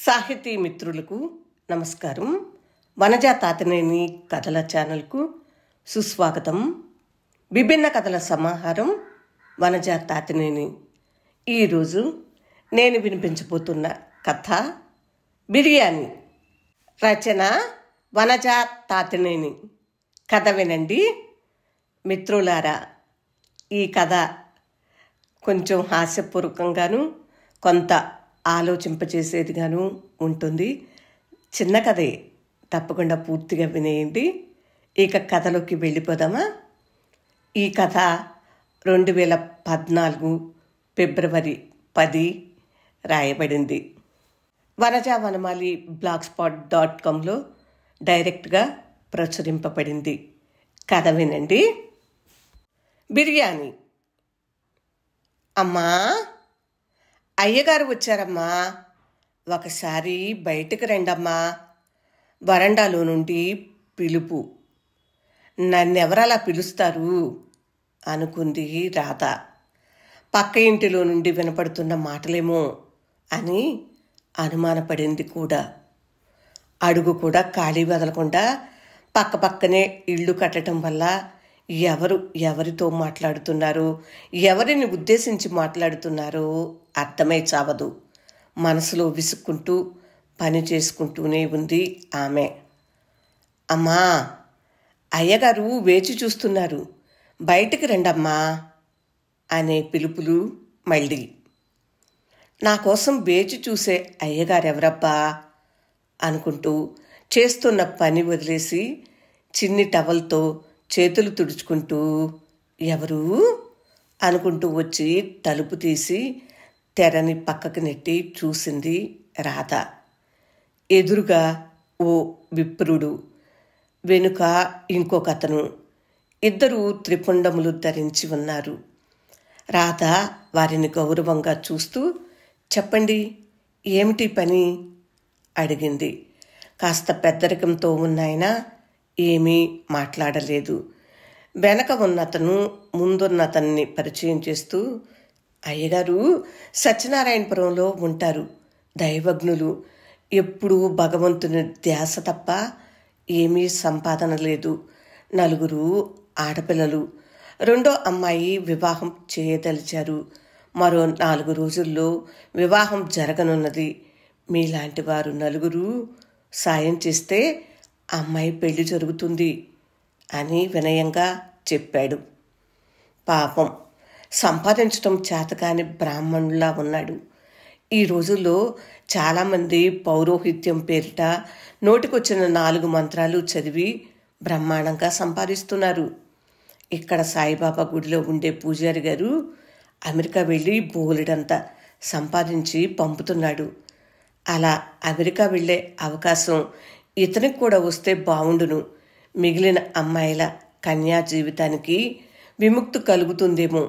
సాహితీ మిత్రులకు నమస్కారం. వనజా తాతినేని కథల ఛానల్కు సుస్వాగతం. విభిన్న కథల సమాహారం వనజా తాతినేని. ఈరోజు నేను వినిపించబోతున్న కథ బిర్యానీ. రచన వనజా తాతినేని. కథ వినండి మిత్రులారా. ఈ కథ కొంచెం హాస్యపూర్వకంగాను కొంత ఆలోచింపచేసేదిగాను ఉంటుంది. చిన్న కథే, తప్పకుండా పూర్తిగా వినేయండి. ఇక కథలోకి వెళ్ళిపోదామా? ఈ కథ 2014 ఫిబ్రవరి 10 రాయబడింది. వనజా వనమాలి blogspot.comలో డైరెక్ట్గా ప్రచురింపబడింది. కథ వినండి. బిర్యానీ. అమ్మా, అయ్యగారు వచ్చారమ్మా, ఒకసారి బయటకు రండమ్మా. వరండాలో నుండి పిలుపు. నన్నెవరలా పిలుస్తారు అనుకుంది రాధ. పక్క ఇంటిలో నుండి వినపడుతున్న మాటలేమో అని అనుమానపడింది కూడా. అడుగు కూడా ఖాళీ వదలకుండా పక్కపక్కనే ఇళ్ళు కట్టడం వల్ల ఎవరితో మాట్లాడుతున్నారో, ఎవరిని ఉద్దేశించి మాట్లాడుతున్నారో అర్థమై చావదు. మనసులో విసుక్కుంటూ పని చేసుకుంటూనే ఉంది ఆమె. అమ్మా, అయ్యగారు వేచి చూస్తున్నారు, బయటికి రండమ్మా అనే పిలుపులు మళ్ళీ. నా కోసం వేచి చూసే అయ్యగారెవరబ్బా అనుకుంటూ చేస్తున్న పని వదిలేసి చిన్ని టవల్తో చేతులు తుడుచుకుంటూ ఎవరు అనుకుంటూ వచ్చి తలుపు తీసి తెరని పక్కకు నెట్టి చూసింది రాధ. ఎదురుగా ఓ విప్రుడు, వెనుక ఇంకొకతను, ఇద్దరు త్రిపుండములు ధరించి ఉన్నారు. రాధ వారిని గౌరవంగా చూస్తూ, చెప్పండి, ఏమిటి పని అడిగింది. కాస్త పెద్దరికంతో ఉన్నాయన ఏమీ మాట్లాడలేదు. వెనక ఉన్నతను ముందున్నతన్ని పరిచయం చేస్తూ, అయ్యగారు సత్యనారాయణపురంలో ఉంటారు, దైవజ్ఞులు, ఎప్పుడూ భగవంతుని ధ్యాస తప్ప ఏమీ సంపాదన లేదు. 4 ఆడపిల్లలు, 2వ అమ్మాయి వివాహం చేయదలిచారు. మరో 4 రోజుల్లో వివాహం జరగనున్నది. మీలాంటి వారు 4 సాయం చేస్తే అమ్మాయి పెళ్లి జరుగుతుంది అని వినయంగా చెప్పాడు. పాపం, సంపాదించటం చేతకాని బ్రాహ్మణులా ఉన్నాడు. ఈ రోజుల్లో చాలామంది పౌరోహిత్యం పేరిట నోటికొచ్చిన 4 మంత్రాలు చదివి బ్రహ్మాండంగా సంపాదిస్తున్నారు. ఇక్కడ సాయిబాబా గుడిలో ఉండే పూజారి గారు అమెరికా వెళ్ళి బోలెడంత సంపాదించి పంపుతున్నాడు. అలా అమెరికా వెళ్ళే అవకాశం ఇతనికి కూడా వస్తే బావుండును. మిగిలిన అమ్మాయిల కన్యా జీవితానికి విముక్తి కలుగుతుందేమో.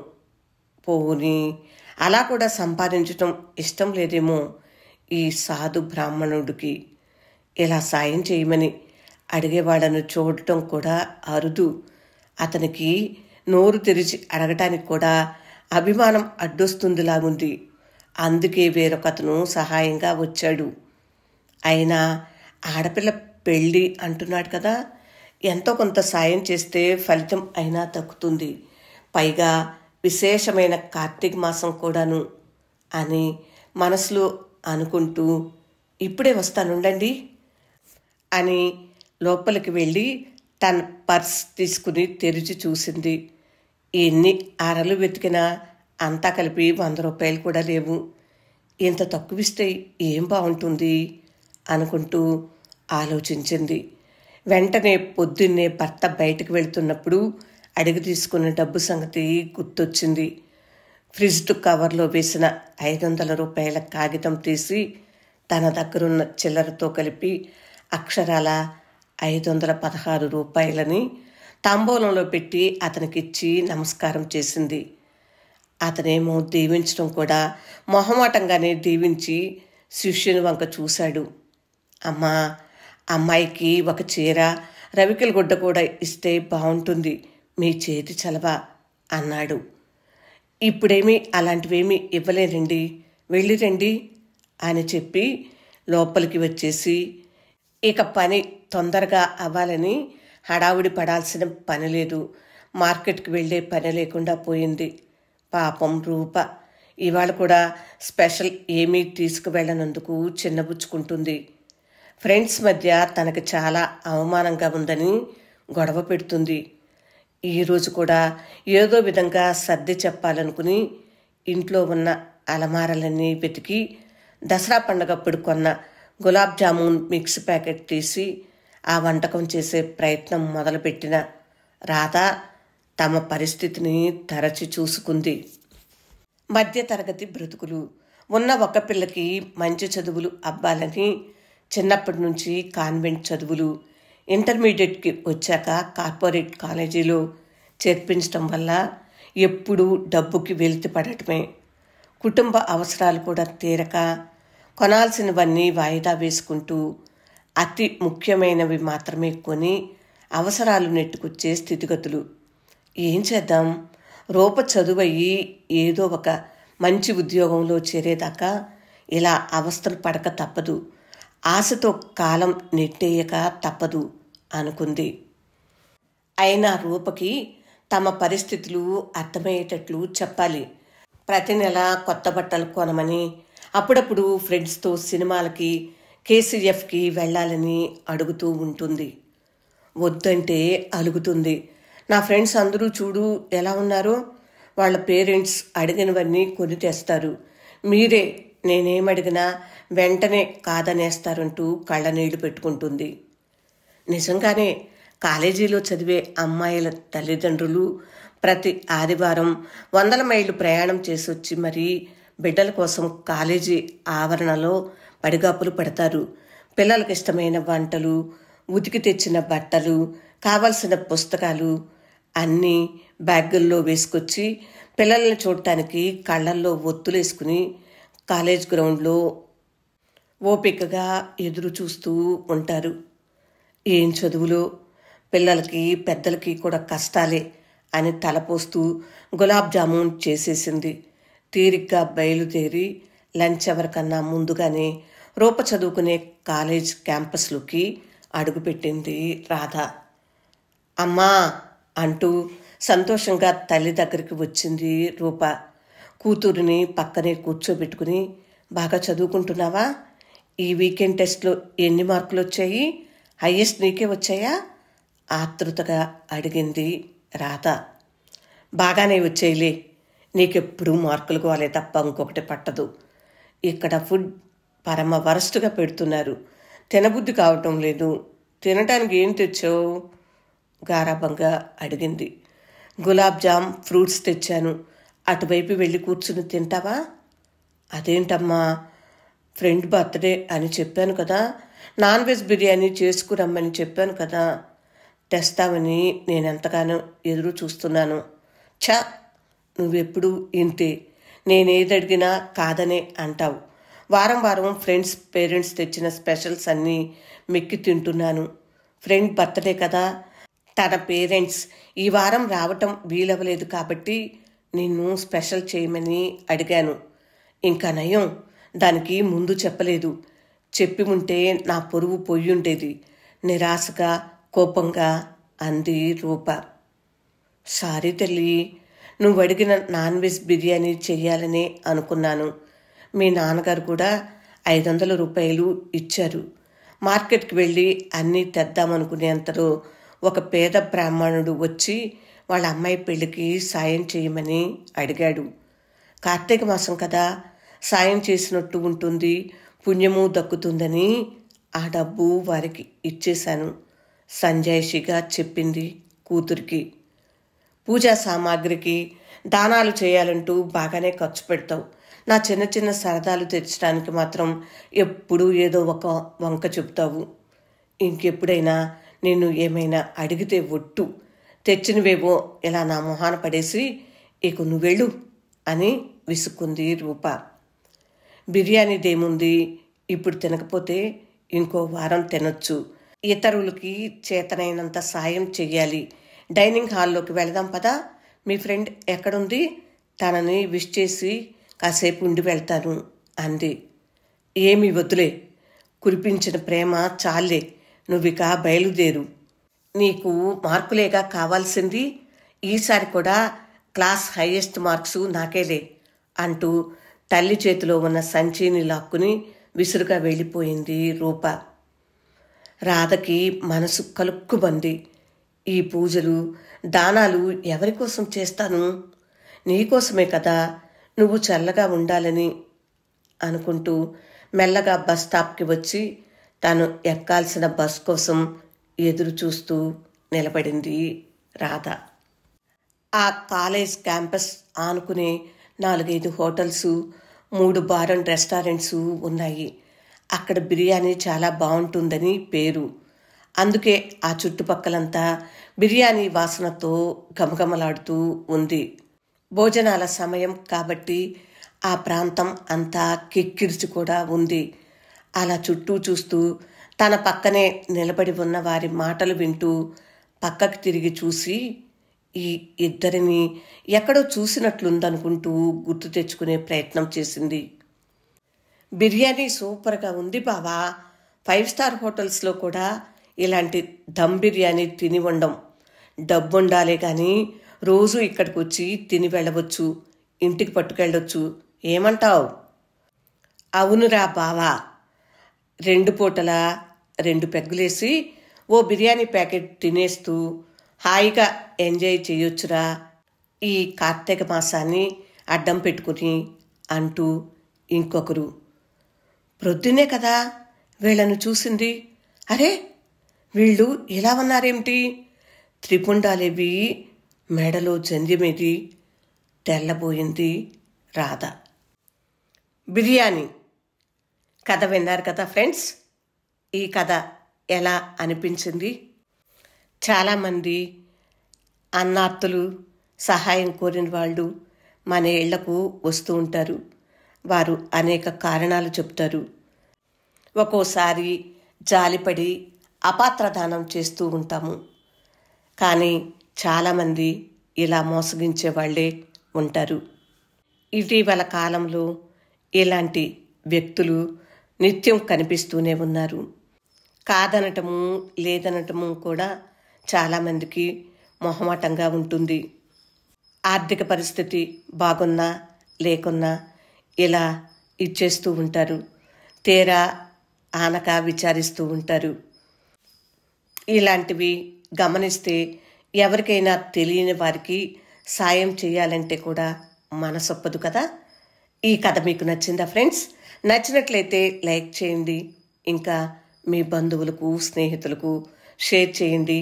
పోనీ అలా కూడా సంపాదించటం ఇష్టం లేదేమో ఈ సాధు బ్రాహ్మణుడికి. ఇలా సాయం చేయమని అడిగేవాళ్ళను చూడటం కూడా అరుదు. అతనికి నోరు తెరిచి అడగటానికి కూడా అభిమానం అడ్డొస్తుందిలాగుంది. అందుకే వేరొకతను సహాయంగా వచ్చాడు. అయినా ఆడపిల్ల పెళ్ళి అంటున్నాడు కదా, ఎంతో కొంత సాయం చేస్తే ఫలితం అయినా దక్కుతుంది. పైగా విశేషమైన కార్తీక మాసం కూడాను అని మనసులో అనుకుంటూ, ఇప్పుడే వస్తానుండండి అని లోపలికి వెళ్ళి తన పర్స్ తీసుకుని తెరిచి చూసింది. ఎన్ని అరలు వెతికినా అంతా కలిపి 100 రూపాయలు కూడా లేవు. ఇంత తక్కువిస్తే ఏం బాగుంటుంది అనుకుంటూ ఆలోచించింది. వెంటనే పొద్దున్నే భర్త బయటకు వెళుతున్నప్పుడు అడిగి తీసుకున్న డబ్బు సంగతి గుర్తొచ్చింది. ఫ్రిడ్జ్ కవర్లో వేసిన 500 రూపాయల కాగితం తీసి తన దగ్గరున్న చిల్లరతో కలిపి అక్షరాల 516 రూపాయలని తాంబూలంలో పెట్టి అతనికిచ్చి నమస్కారం చేసింది. అతనేమో దీవించడం కూడా మొహమాటంగానే దీవించి శిష్యుని వంక చూశాడు. అమ్మా, అమ్మాయికి ఒక చీర, రవికెల గుడ్డ కూడా ఇస్తే బాగుంటుంది, మీ చేతి చలవ అన్నాడు. ఇప్పుడేమీ అలాంటివేమీ ఇవ్వలేరండి, వెళ్ళిరండి అని చెప్పి లోపలికి వచ్చేసి ఇక పని తొందరగా అవ్వాలని హడావుడి పడాల్సిన పని లేదు. మార్కెట్కి వెళ్ళే పని లేకుండా పోయింది. పాపం రూప ఇవాళ కూడా స్పెషల్ ఏమీ తీసుకువెళ్ళనందుకు చిన్నబుచ్చుకుంటుంది. ఫ్రెండ్స్ మధ్య తనకు చాలా అవమానంగా ఉందని గొడవ పెడుతుంది. ఈరోజు కూడా ఏదో విధంగా సర్ది చెప్పాలనుకుని ఇంట్లో ఉన్న అలమారలన్నీ వెతికి దసరా పండగప్పుడు కొన్న గులాబ్ జామున్ మిక్స్ ప్యాకెట్ తీసి ఆ వంటకం చేసే ప్రయత్నం మొదలుపెట్టిన రాధ తమ పరిస్థితిని తరచి చూసుకుంది. మధ్యతరగతి బ్రతుకులు ఉన్న ఒక పిల్లకి మంచి చదువులు అవ్వాలని చిన్నప్పటి నుంచి కాన్వెంట్ చదువులు, ఇంటర్మీడియట్కి వచ్చాక కార్పొరేట్ కాలేజీలో చేర్పించడం వల్ల ఎప్పుడూ డబ్బుకి వెలితి పడటమే. కుటుంబ అవసరాలు కూడా తీరక కొనాల్సినవన్నీ వాయిదా వేసుకుంటూ అతి ముఖ్యమైనవి మాత్రమే కొని అవసరాలు నెట్టుకొచ్చే స్థితిగతులు. ఏం చేద్దాం, రూప చదువయ్యి ఏదో ఒక మంచి ఉద్యోగంలో చేరేదాకా ఇలా అవస్థలు పడక తప్పదు, ఆశతో కాలం నెట్టేయక తప్పదు అనుకుంది. అయినా రూపకి తమ పరిస్థితులు అర్థమయ్యేటట్లు చెప్పాలి. ప్రతి నెల కొత్త బట్టలు కొనమని, అప్పుడప్పుడు ఫ్రెండ్స్తో సినిమాలకి, కేసీఎఫ్కి వెళ్ళాలని అడుగుతూ ఉంటుంది. వద్దంటే అలుగుతుంది. నా ఫ్రెండ్స్ అందరూ చూడు ఎలా ఉన్నారో, వాళ్ళ పేరెంట్స్ అడిగినవన్నీ కొని తెస్తారు, మీరే నేనేమడిగినా వెంటనే కాదనేస్తారంటూ కళ్ళనీళ్లు పెట్టుకుంటుంది. నిజంగానే కాలేజీలో చదివే అమ్మాయిల తల్లిదండ్రులు ప్రతి ఆదివారం 100 మైళ్ళు ప్రయాణం చేసొచ్చి మరీ బిడ్డల కోసం కాలేజీ ఆవరణలో పడిగాపులు పెడతారు. పిల్లలకు ఇష్టమైన వంటలు, ఉతికి తెచ్చిన బట్టలు, కావలసిన పుస్తకాలు అన్నీ బ్యాగుల్లో వేసుకొచ్చి పిల్లల్ని చూడటానికి కళ్ళల్లో ఒత్తులేసుకుని కాలేజ్ గ్రౌండ్లో ఓపికగా ఎదురు చూస్తూ ఉంటారు. ఏం చదువులో, పిల్లలకి పెద్దలకి కూడా కష్టాలే అని తలపోస్తూ గులాబ్ జామున్ చేసేసింది. తీరిగ్గా బయలుదేరి లంచ్ అవర్ కన్నా ముందుగానే రూప చదువుకునే కాలేజ్ క్యాంపస్లోకి అడుగుపెట్టింది రాధ. అమ్మా అంటూ సంతోషంగా తల్లి దగ్గరికి వచ్చింది రూప. కూతురిని పక్కనే కూర్చోబెట్టుకుని, బాగా చదువుకుంటున్నావా? ఈ వీకెండ్ టెస్ట్లో ఎన్ని మార్కులు వచ్చాయి? హయ్యెస్ట్ నీకే వచ్చాయా? ఆతృతగా అడిగింది రాధ. బాగానే వచ్చేయిలే, నీకెప్పుడు మార్కులు కాలే తప్ప ఇంకొకటి పట్టదు. ఇక్కడ ఫుడ్ పరమ వరస్టుగా పెడుతున్నారు, తినబుద్ధి కావటం లేదు. తినటానికి ఏం తెచ్చావు? గారాబంగా అడిగింది. గులాబ్ జామ్, ఫ్రూట్స్ తెచ్చాను, అటువైపు వెళ్ళి కూర్చుని తింటావా? అదేంటమ్మా, ఫ్రెండ్ బర్త్డే అని చెప్పాను కదా, నాన్ వెజ్ బిర్యానీ చేసుకురమ్మని చెప్పాను కదా, తెస్తామని నేనెంతగానో ఎదురు చూస్తున్నాను. ఛా, నువ్వెప్పుడు ఇంతే, నేనేదడిగినా కాదనే అంటావు. వారం వారం ఫ్రెండ్స్ పేరెంట్స్ తెచ్చిన స్పెషల్స్ అన్నీ మెక్కి తింటున్నాను. ఫ్రెండ్ బర్త్డే కదా, తన పేరెంట్స్ ఈ వారం రావటం వీలవ్వలేదు కాబట్టి నిన్ను స్పెషల్ చేయమని అడిగాను. ఇంకా నయం, దానికి ముందు చెప్పలేదు. చెప్పి ఉంటే నా పొరుగు పొయ్యుండేది, నిరాశగా కోపంగా అంది రూప. సారీ తల్లి, నువ్వు అడిగిన నాన్ వెజ్ బిర్యానీ చెయ్యాలనే అనుకున్నాను. మీ నాన్నగారు కూడా 500 రూపాయలు ఇచ్చారు. మార్కెట్కి వెళ్ళి అన్నీ తెద్దామనుకునేంతలో ఒక పేద బ్రాహ్మణుడు వచ్చి వాళ్ళ అమ్మాయి పెళ్లికి సాయం చేయమని అడిగాడు. కార్తీక మాసం కదా, సాయం చేసినట్టు ఉంటుంది, పుణ్యము దక్కుతుందని ఆ డబ్బు వారికి ఇచ్చేశాను, సంజాయిషిగా చెప్పింది కూతురికి. పూజా సామాగ్రికి దానాలు చేయాలంటూ బాగానే ఖర్చు పెడతావు. నా చిన్న చిన్న సరదాలు తెచ్చడానికి మాత్రం ఎప్పుడూ ఏదో ఒక వంక చెప్తావు. ఇంకెప్పుడైనా నిన్ను ఏమైనా అడిగితే ఒట్టు, తెచ్చినవేవో ఇలా నా మొహాన పడేసి ఇక నువ్వెళ్ళు అని విసుక్కుంది రూప. బిర్యానీదేముంది, ఇప్పుడు తినకపోతే ఇంకో వారం తినొచ్చు. ఇతరులకి చేతనైనంత సాయం చెయ్యాలి. డైనింగ్ హాల్లోకి వెళదాం పదా, మీ ఫ్రెండ్ ఎక్కడుంది, తనని విష్ చేసి కాసేపు ఉండి వెళ్తాను అంది. ఏమీ వద్దులే, కురిపించిన ప్రేమ చాలే, నువ్విక బయలుదేరు. నీకు మార్కులేగా కావాల్సింది, ఈసారి కూడా క్లాస్ హైయెస్ట్ మార్క్స్ నాకేలే అంటూ తల్లి చేతిలో ఉన్న సంచిని లాక్కుని విసురుగా వెళ్ళిపోయింది రూప. రాధకి మనసు కలుక్కుమంది. ఈ పూజలు దానాలు ఎవరి కోసం చేస్తాను? నీకోసమే కదా, నువ్వు చల్లగా ఉండాలని అనుకుంటూ మెల్లగా బస్ స్టాప్కి వచ్చి తను ఎక్కాల్సిన బస్ కోసం ఎదురు చూస్తూ నిలబడింది రాధ. ఆ కాలేజ్ క్యాంపస్ ఆనుకునే 4-5 హోటల్స్, 3 బార్ అండ్ రెస్టారెంట్స్ ఉన్నాయి. అక్కడ బిర్యానీ చాలా బాగుంటుందని పేరు. అందుకే ఆ చుట్టుపక్కలంతా బిర్యానీ వాసనతో గమగమలాడుతూ ఉంది. భోజనాల సమయం కాబట్టి ఆ ప్రాంతం అంతా కిక్కిరిసి కూడా ఉంది. అలా చుట్టూ చూస్తూ తన పక్కనే నిలబడి ఉన్న వారి మాటలు వింటూ పక్కకి తిరిగి చూసి ఈ ఇద్దరిని ఎక్కడో చూసినట్లుందనుకుంటూ గుర్తు తెచ్చుకునే ప్రయత్నం చేసింది. బిర్యానీ సూపర్గా ఉంది బావా. 5 స్టార్ హోటల్స్లో కూడా ఇలాంటి దమ్ బిర్యానీ తిని ఉండం. డబ్బుండాలే కానీ రోజు ఇక్కడికి వచ్చి తిని వెళ్ళవచ్చు, ఇంటికి పట్టుకెళ్ళొచ్చు. ఏమంటావు? అవునురా బావా. 2 పూటలా 2 పెగ్గులేసి ఓ బిర్యానీ ప్యాకెట్ తినేస్తూ హాయిగా ఎంజాయ్ చేయొచ్చురా ఈ కార్తీక మాసాన్ని అడ్డం పెట్టుకుని అంటూ ఇంకొకరు. ప్రొద్దునే కదా వీళ్ళను చూసింది. అరే, వీళ్ళు ఇలా ఉన్నారేమిటి? త్రిపుండాలేవి, మెడలో జంధ్యమేది. తెల్లబోయింది రాధ. బిర్యానీ కథ విన్నారు కదా ఫ్రెండ్స్. ఈ కథ ఎలా అనిపించింది? చాలామంది అన్నార్తులు, సహాయం కోరిన వాళ్ళు మన ఇళ్లకు వస్తూ ఉంటారు. వారు అనేక కారణాలు చెప్తారు. ఒక్కోసారి జాలిపడి అపాత్రదానం చేస్తూ ఉంటాము. కానీ చాలామంది ఇలా మోసగించే వాళ్ళే ఉంటారు. ఇటీవల కాలంలో ఇలాంటి వ్యక్తులు నిత్యం కనిపిస్తూనే ఉన్నారు. కాదనటము లేదనటము కూడా చాలామందికి మొహమాటంగా ఉంటుంది. ఆర్థిక పరిస్థితి బాగున్నా లేకున్నా ఇలా ఇచ్చేస్తూ ఉంటారు. తీరా ఆనక విచారిస్తూ ఉంటారు. ఇలాంటివి గమనిస్తే ఎవరికైనా తెలియని వారికి సాయం చేయాలంటే కూడా మనసొప్పదు కదా. ఈ కథ మీకు నచ్చిందా ఫ్రెండ్స్? నచ్చినట్లయితే లైక్ చేయండి. ఇంకా మీ బంధువులకు, స్నేహితులకు షేర్ చేయండి.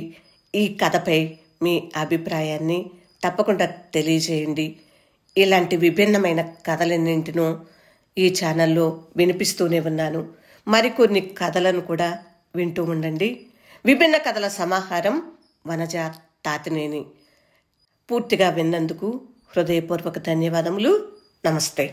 ఈ కథపై మీ అభిప్రాయాన్ని తప్పకుండా తెలియజేయండి. ఇలాంటి విభిన్నమైన కథలన్నింటినూ ఈ ఛానల్లో వినిపిస్తూనే ఉన్నాను. మరికొన్ని కథలను కూడా వింటూ ఉండండి. విభిన్న కథల సమాహారం వనజ తాతినేని. పూర్తిగా విన్నందుకు హృదయపూర్వక ధన్యవాదములు. నమస్తే.